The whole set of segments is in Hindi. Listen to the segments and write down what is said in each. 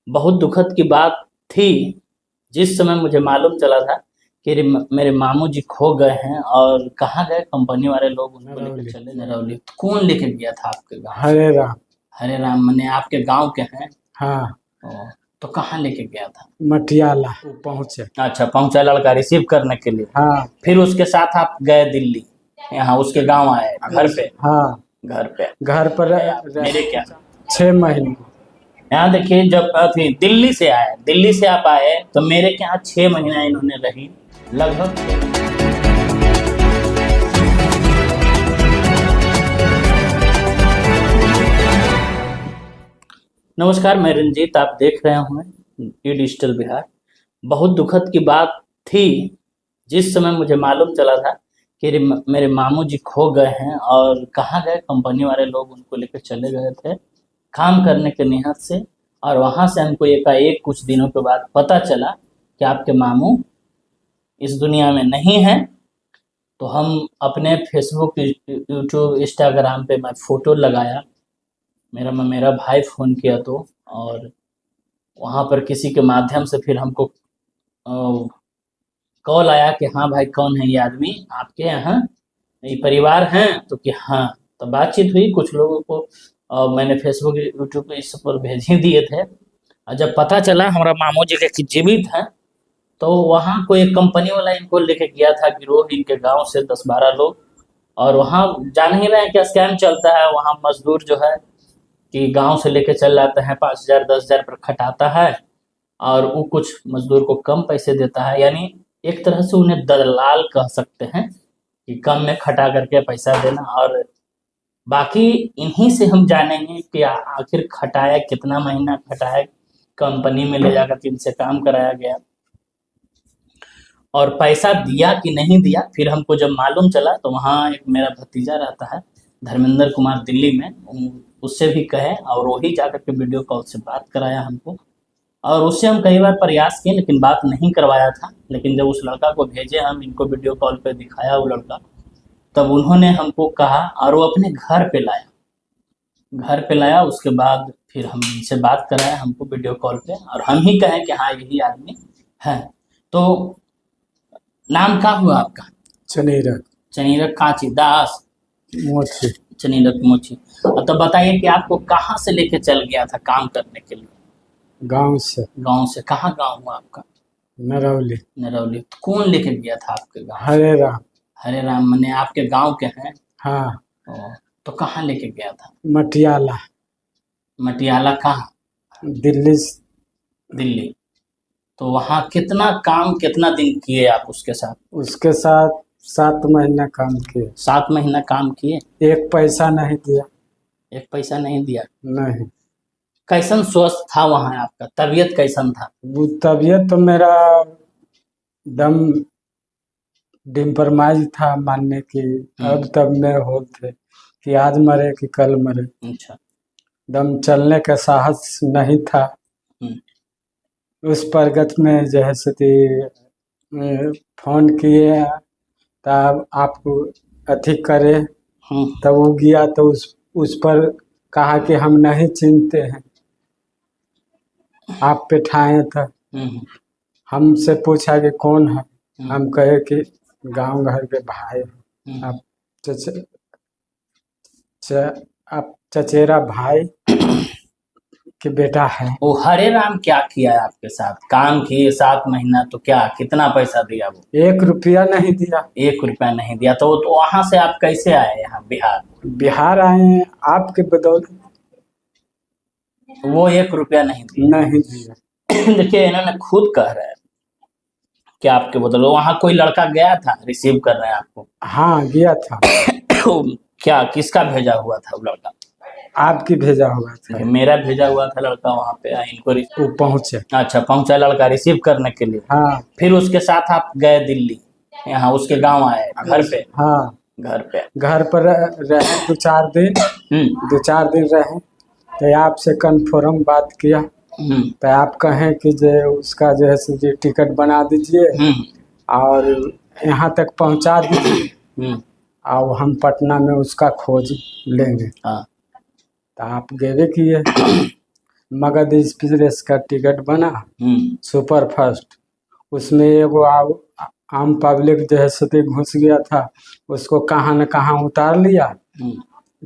बहुत दुखद की बात थी। जिस समय मुझे मालूम चला था कि मेरे मामू जी खो गए हैं और कहाँ गए, कंपनी वाले लोग उनको लेकर नरौली। चले नरौली। तो कौन लेके गया था आपके गांव से? हरे राम। हरे राम मने आपके गांव के हैं? हाँ, ओ, तो कहाँ लेके गया था? मटियाला वो पहुँचे। अच्छा, पहुंचा लड़का रिसीव करने के लिए। हाँ फिर उसके साथ आप गए दिल्ली, यहाँ उसके गांव आए घर पे? हाँ, घर पे घर पर मेरे क्या 6 महीने। यहाँ देखिए, जब अभी दिल्ली से आए, दिल्ली से आप आए तो मेरे के यहाँ 6 महीना इन्होंने रही लगभग। नमस्कार, मैं रंजीत, आप देख रहे होंगे ये डिजिटल बिहार। बहुत दुखद की बात थी। जिस समय मुझे मालूम चला था कि मेरे मामू जी खो गए हैं और कहाँ गए, कंपनी वाले लोग उनको लेकर चले गए थे काम करने के नियत से। और वहाँ से हमको एकाएक कुछ दिनों के बाद पता चला कि आपके मामू इस दुनिया में नहीं है। तो हम अपने फेसबुक, यूट्यूब, इंस्टाग्राम पे मैं फ़ोटो लगाया। मेरा भाई फ़ोन किया तो, और वहाँ पर किसी के माध्यम से फिर हमको कॉल आया कि हाँ भाई, कौन है ये आदमी, आपके यहाँ ये परिवार हैं? तो कि हाँ। तो बातचीत हुई, कुछ लोगों को मैंने फेसबुक, यूट्यूब पे इस पर भेज ही दिए थे। और जब पता चला हमारा मामू जी के जीवित हैं, तो वहाँ कोई एक कंपनी वाला इनको लेके गया था, गिरोह इनके गांव से 10-12 लोग। और वहाँ जान ही रहे हैं क्या स्कैम चलता है। वहाँ मजदूर जो है कि गांव से लेके चल जाते हैं, 5,000 10,000 पर खटाता है और वो कुछ मजदूर को कम पैसे देता है। यानी एक तरह से उन्हें दलाल कह सकते हैं कि कम में खटा करके पैसा देना। और बाकी इन्हीं से हम जानेंगे कि आखिर खटाया कितना, महीना खटाया, कंपनी में ले जाकर इनसे काम कराया गया और पैसा दिया कि नहीं दिया। फिर हमको जब मालूम चला तो वहाँ एक मेरा भतीजा रहता है, धर्मेंद्र कुमार, दिल्ली में, उससे भी कहे और वही जाकर के वीडियो कॉल से बात कराया हमको। और उससे हम कई बार प्रयास किए लेकिन बात नहीं करवाया था। लेकिन जब उस लड़का को भेजे, हम इनको वीडियो कॉल पे दिखाया वो लड़का, तब उन्होंने हमको कहा और वो अपने घर पे लाया। घर पे लाया, उसके बाद फिर हम इनसे बात कराया हमको वीडियो कॉल पे, और हम ही कहें कि हाँ यही आदमी है। तो नाम क्या हुआ आपका? चनीरक चनीरक काची दास मोची। चनीरक मोची। तो बताइए कि आपको कहाँ से लेके चल गया था काम करने के लिए? गांव से। गांव से? कहाँ गांव हुआ आपका? नरौली। नरौली। तो कौन लेके गया था आपके गांव? हरे राम। हरे राम मने आपके गांव के हैं? हाँ, ओ, तो कहाँ लेके गया था? मटियाला। मटियाला कहाँ? दिल्ली। दिल्ली। तो वहाँ कितना काम, कितना दिन किए आप उसके साथ? उसके साथ 7 महीना काम किए। 7 महीना काम किए? एक पैसा नहीं दिया। एक पैसा नहीं दिया? नहीं। कैसन स्वस्थ था वहाँ आपका? तबीयत कैसन था? वो तबीयत तो मेरा दम डिम्परमाइज था, मानने की अब तब में हो थे कि आज मरे कि कल मरे। अच्छा। दम चलने का साहस नहीं था। उस परगत में जैसे फोन किए तब आपको अथी करे, तब वो गया तो उस पर कहा कि हम नहीं चिंते हैं, आप पे ठाए था। हमसे पूछा कि कौन है, हम कहे कि गांव घर के भाई आप आप चचेरा भाई के बेटा है। वो हरे राम क्या किया है आपके साथ? काम किए 7 महीना, तो क्या कितना पैसा दिया वो? 1 रुपया नहीं दिया। 1 रुपया नहीं दिया। तो वहां से आप कैसे आए यहाँ बिहार? बिहार आए हैं आपके बदौलत। वो 1 रुपया नहीं दिया? नहीं दिया। देखिए, इन्होंने खुद कह रहे हैं कि आपके बदौलत। वहाँ कोई लड़का गया था रिसीव कर रहे हैं आपको? हाँ, गया था। क्या, किसका भेजा हुआ था वो लड़का? आपकी भेजा हुआ था। मेरा भेजा हुआ था लड़का वहाँ पे इनको वो पहुँचे। अच्छा, पहुँचा लड़का रिसीव करने के लिए। हाँ। फिर उसके साथ आप गए दिल्ली, यहाँ उसके गांव आए घर पे? हाँ, घर पर रहे 2-4 दिन। 2-4 दिन रहे तो आपसे कन्फर्म बात किया तो आप कहें कि जो उसका जो है टिकट बना दीजिए और यहाँ तक पहुँचा दीजिए और हम पटना में उसका खोज लेंगे। हाँ। तो आप गए किए मगध एक्सप्रेस का टिकट बना सुपर फास्ट। उसमें एगो आम पब्लिक जो है सो घुस गया था, उसको कहाँ न कहाँ उतार लिया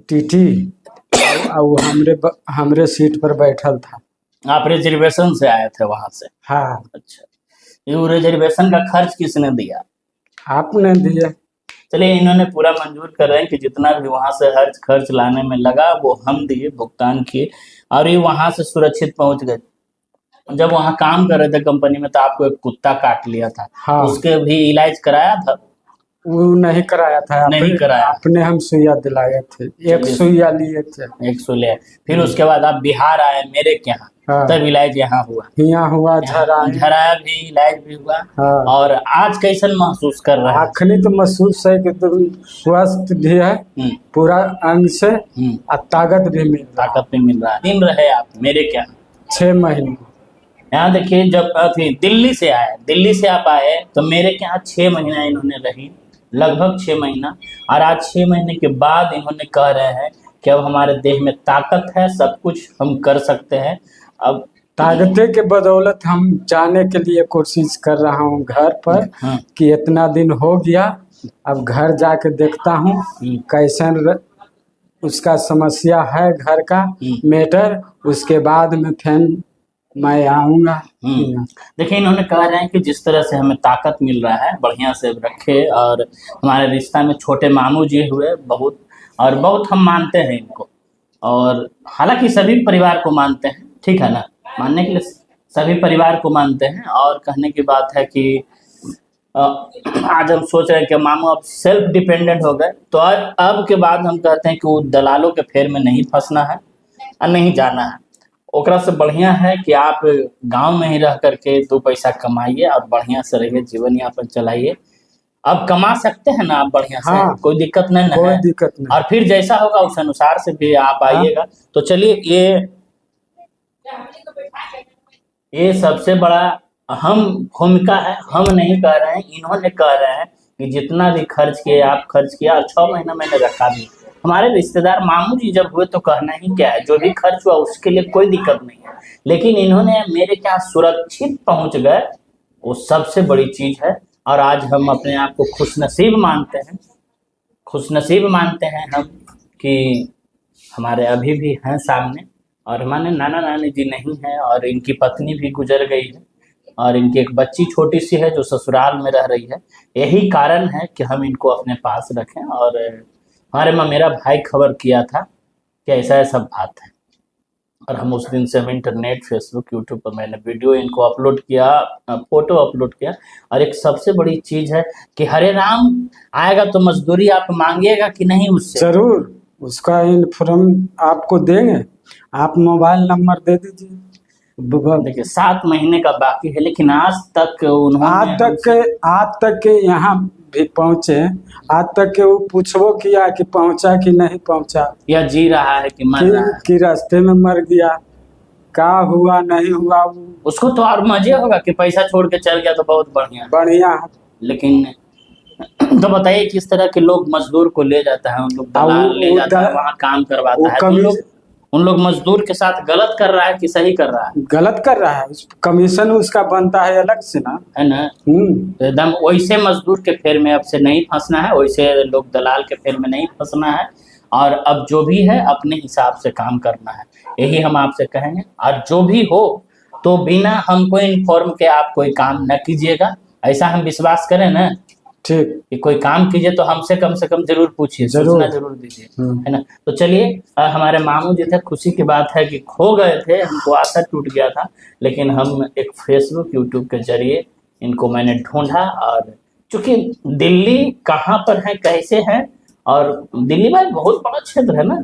टीटी, और वो हमरे सीट पर बैठल था। आप रिजर्वेशन से आए थे वहां से? हाँ। अच्छा, ये रिजर्वेशन का खर्च किसने दिया? आपने दिया। चलिए, इन्होंने पूरा मंजूर कर रहे हैं कि जितना भी वहां से खर्च लाने में लगा वो हम दिए, भुगतान किए, और ये वहां से सुरक्षित पहुंच गए। जब वहां काम कर रहे थे कंपनी में तो आपको एक कुत्ता काट लिया था। हाँ। उसके भी इलाज कराया था? वो नहीं कराया था। नहीं कराया। अपने हम सुइया दिलाए थे, एक सुइया लिए थे। 1 सुइया। फिर उसके बाद आप बिहार आए मेरे के यहाँ। हाँ। तब इलाज यहाँ हुआ? यहाँ हुआ, झराया भी, इलाज भी हुआ। हाँ। और आज कैसन महसूस कर रहा है? आखिरी तो महसूस है कि तुम स्वस्थ भी है पूरा अंग से, और ताकत भी मिल रहा है। दिन रहे आप मेरे क्या? 6 महीने। यहाँ देखिए, जब दिल्ली से आप आए तो मेरे के यहाँ 6 महीना इन्होंने रही, लगभग 6 महीना। और आज 6 महीने के बाद इन्होंने कह रहे हैं कि अब हमारे देह में ताकत है, सब कुछ हम कर सकते हैं। अब ताकते के बदौलत हम जाने के लिए कोशिश कर रहा हूँ घर पर कि इतना दिन हो गया, अब घर जाके देखता हूँ कैसे उसका समस्या है घर का मैटर, उसके बाद में फिर मैं आऊँगा। देखिए, इन्होंने कह रहे हैं कि जिस तरह से हमें ताकत मिल रहा है बढ़िया से रखे, और हमारे रिश्ता में छोटे मामू जी हुए बहुत, और बहुत हम मानते हैं इनको, और हालांकि सभी परिवार को मानते हैं, ठीक है ना, मानने के लिए सभी परिवार को मानते हैं। और कहने की बात है कि आज हम सोच रहे हैं कि मामू अब सेल्फ डिपेंडेंट हो गए, तो अब के बाद हम कहते हैं कि वो दलालों के फेर में नहीं फंसना है और नहीं जाना है। ओकरा से बढ़िया है कि आप गांव में ही रह करके 2 पैसा कमाइए और बढ़िया से रहिए, जीवन यापन चलाइए। अब कमा सकते हैं ना आप बढ़िया से? हाँ, कोई दिक्कत नहीं है। कोई दिक्कत नहीं। और फिर जैसा होगा उस अनुसार से भी आप आइएगा। तो चलिए, ये सबसे बड़ा अहम भूमिका है। हम नहीं कह रहे हैं, इन्होंने कह रहे हैं कि जितना भी खर्च किए आप खर्च किया, और 6 महीना मैंने रखा भी। हमारे रिश्तेदार मामू जी जब हुए तो कहना ही क्या है, जो भी खर्च हुआ उसके लिए कोई दिक्कत नहीं है, लेकिन इन्होंने मेरे क्या सुरक्षित पहुंच गए, वो सबसे बड़ी चीज है। और आज हम अपने आप को खुशनसीब मानते हैं हम कि हमारे अभी भी हैं सामने, और हमारे नाना नानी जी नहीं हैं, और इनकी पत्नी भी गुजर गई है, और इनकी एक बच्ची छोटी सी है जो ससुराल में रह रही है। यही कारण है कि हम इनको अपने पास रखें। और हमारे मेरा भाई खबर किया था कि ऐसा ऐसा बात है, और हम उस दिन से हम इंटरनेट, फेसबुक, यूट्यूब पर मैंने वीडियो इनको अपलोड किया, फोटो अपलोड किया। और एक सबसे बड़ी चीज है कि हरे राम आएगा तो मजदूरी आप मांगिएगा कि नहीं उससे? जरूर, उसका इन्फॉर्म आपको देंगे, आप मोबाइल नंबर दे दीजिए। देखिए, 7 महीने का बाकी है, लेकिन आज तक आज तक के यहाँ भी पहुँचे, आज तक के वो पूछबो किया कि पहुँचा कि नहीं पहुँचा, या जी रहा है कि मर रहा है, कि रास्ते में मर गया, क्या हुआ नहीं हुआ। उसको तो और मजे होगा कि पैसा छोड़ के चल गया तो बहुत बढ़िया। लेकिन तो बताइए, किस तरह के लोग मजदूर को ले जाता है, उन लोग दलाल ले जाता है, वहाँ काम करवाता है। उन लोग मजदूर के साथ गलत कर रहा है कि सही कर रहा है? गलत कर रहा है। कमीशन उसका बनता है अलग से ना, है ना। तो एकदम वैसे मजदूर के फेर में अब से नहीं फंसना है, वैसे लोग दलाल के फेर में नहीं फंसना है, और अब जो भी है अपने हिसाब से काम करना है, यही हम आपसे कहेंगे। और जो भी हो तो बिना हमको इन्फॉर्म के आप कोई काम न कीजिएगा, ऐसा हम विश्वास करें ना, ठीक, कि कोई काम कीजिए तो हमसे कम से कम जरूर पूछिए, सूचना जरूर दीजिए, है ना। तो चलिए, हमारे मामू जी थे, खुशी की बात है कि खो गए थे, हमको आशा टूट गया था, लेकिन हम एक फेसबुक, यूट्यूब के जरिए इनको मैंने ढूंढा। और चूंकि दिल्ली कहाँ पर है, कैसे है, और दिल्ली में बहुत बड़ा क्षेत्र है ना,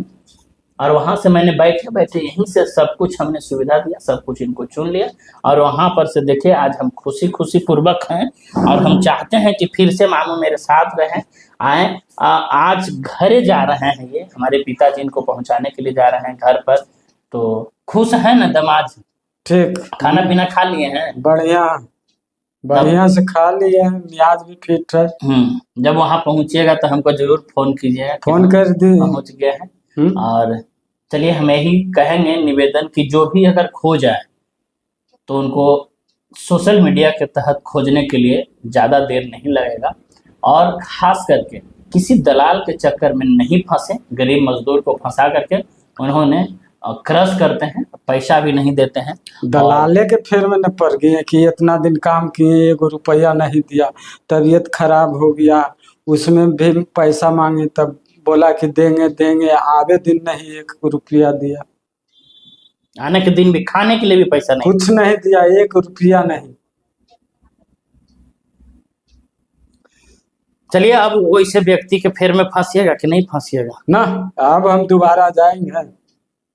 और वहां से मैंने बैठे बैठे यहीं से सब कुछ हमने सुविधा दिया, सब कुछ इनको चुन लिया। और वहां पर से देखिए, आज हम खुशी पूर्वक हैं, और हम चाहते हैं कि फिर से मामू मेरे साथ रहें, आए। आज घरे जा रहे हैं, ये हमारे पिताजी इनको पहुंचाने के लिए जा रहे हैं घर पर। तो खुश है ना दमाद? ठीक, खाना पीना खा लिए हैं? बढ़िया से खा लिए हैं, मियाज भी फिट है। जब वहां पहुंचिएगा तो हमको जरूर फोन कीजिएगा, फोन कर दी, पहुंच गए हैं। और चलिए हमें ही कहेंगे निवेदन कि जो भी अगर खो जाए तो उनको सोशल मीडिया के तहत खोजने के लिए ज़्यादा देर नहीं लगेगा, और ख़ास करके किसी दलाल के चक्कर में नहीं फंसे। गरीब मजदूर को फंसा करके उन्होंने क्रश करते हैं, पैसा भी नहीं देते हैं, दलाले के फेर में न पड़ गए कि इतना दिन काम किए, 1 रुपया नहीं दिया, तबीयत खराब हो गया, उसमें भी पैसा मांगे, तब बोला कि देंगे देंगे, आवे दिन नहीं 1 रुपया दिया, आने के दिन भी खाने के लिए भी पैसा नहीं, कुछ नहीं दिया, 1 रुपया नहीं। चलिए अब वैसे व्यक्ति के फेर में फंसिएगा कि नहीं फंसिएगा? ना, अब हम दोबारा जाएंगे,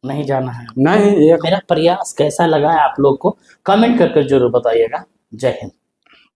नहीं जाना है। नहीं। मेरा प्रयास कैसा लगा है आप लोग को कमेंट करके जरूर बताइएगा। जय हिंद।